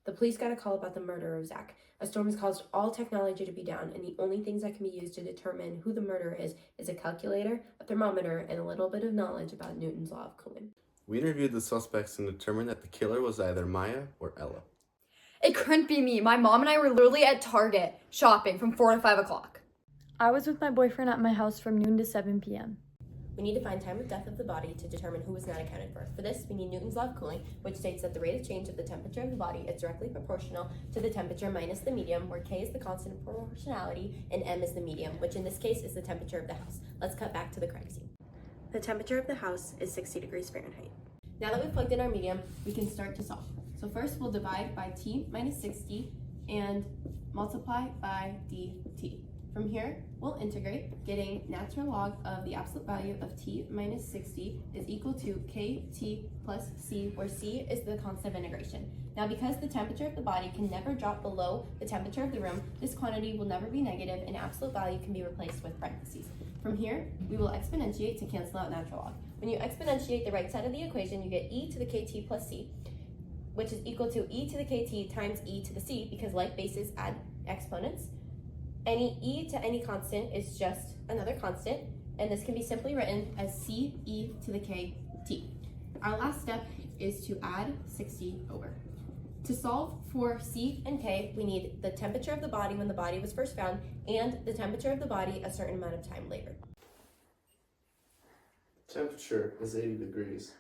The police got a call about the murder of Zach. A storm has caused all technology to be down, and the only things that can be used to determine who the murderer is a calculator, a thermometer, and a little bit of knowledge about Newton's law of cooling. We interviewed the suspects and determined that the killer was either Maya or Ella. It couldn't be me. My mom and I were literally at Target shopping from 4 to 5 o'clock. I was with my boyfriend at my house from noon to 7 p.m. We need to find time of death of the body to determine who was not accounted for. For this, we need Newton's law of cooling, which states that the rate of change of the temperature of the body is directly proportional to the temperature minus the medium, where K is the constant of proportionality and M is the medium, which in this case is the temperature of the house. Let's cut back to the crime scene. The temperature of the house is 60 degrees Fahrenheit. Now that we've plugged in our medium, we can start to solve. So first we'll divide by T minus 60 and multiply by dt. From here, we'll integrate, getting natural log of the absolute value of t minus 60 is equal to kt plus c, where c is the constant of integration. Now, because the temperature of the body can never drop below the temperature of the room, this quantity will never be negative, and absolute value can be replaced with parentheses. From here, we will exponentiate to cancel out natural log. When you exponentiate the right side of the equation, you get e to the kt plus c, which is equal to e to the kt times e to the c, because like bases add exponents. Any e to any constant is just another constant, and this can be simply written as c e to the kt. Our last step is to add 60 over. To solve for c and k, we need the temperature of the body when the body was first found and the temperature of the body a certain amount of time later. Temperature is 80 degrees.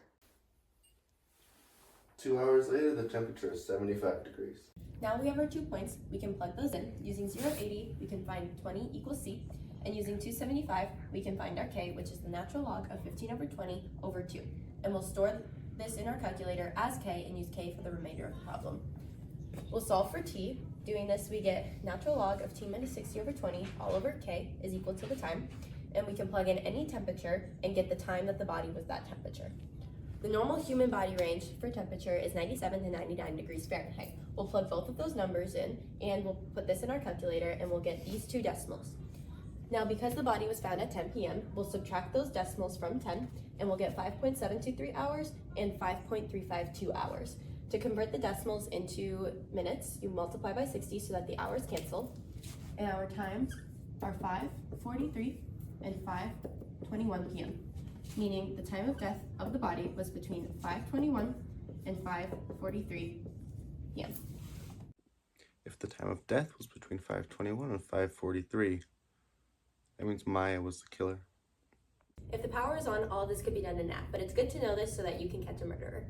2 hours later, the temperature is 75 degrees. Now we have our 2 points, we can plug those in. Using 0, 80, we can find 20 equals c, and using 275, we can find our k, which is the natural log of 15 over 20 over 2. And we'll store this in our calculator as k and use k for the remainder of the problem. We'll solve for t. Doing this, we get natural log of t minus 60 over 20 all over k is equal to the time, and we can plug in any temperature and get the time that the body was that temperature. The normal human body range for temperature is 97 to 99 degrees Fahrenheit. We'll plug both of those numbers in, and we'll put this in our calculator, and we'll get these 2 decimals. Now, because the body was found at 10 p.m., we'll subtract those decimals from 10, and we'll get 5.723 hours and 5.352 hours. To convert the decimals into minutes, you multiply by 60 so that the hours cancel, and our times are 5:43 and 5:21 p.m., meaning the time of death of the body was between 5:21 and 5:43 p.m. If the time of death was between 5:21 and 5:43, that means Maya was the killer. If the power is on, all this could be done in nap, but it's good to know this so that you can catch a murderer.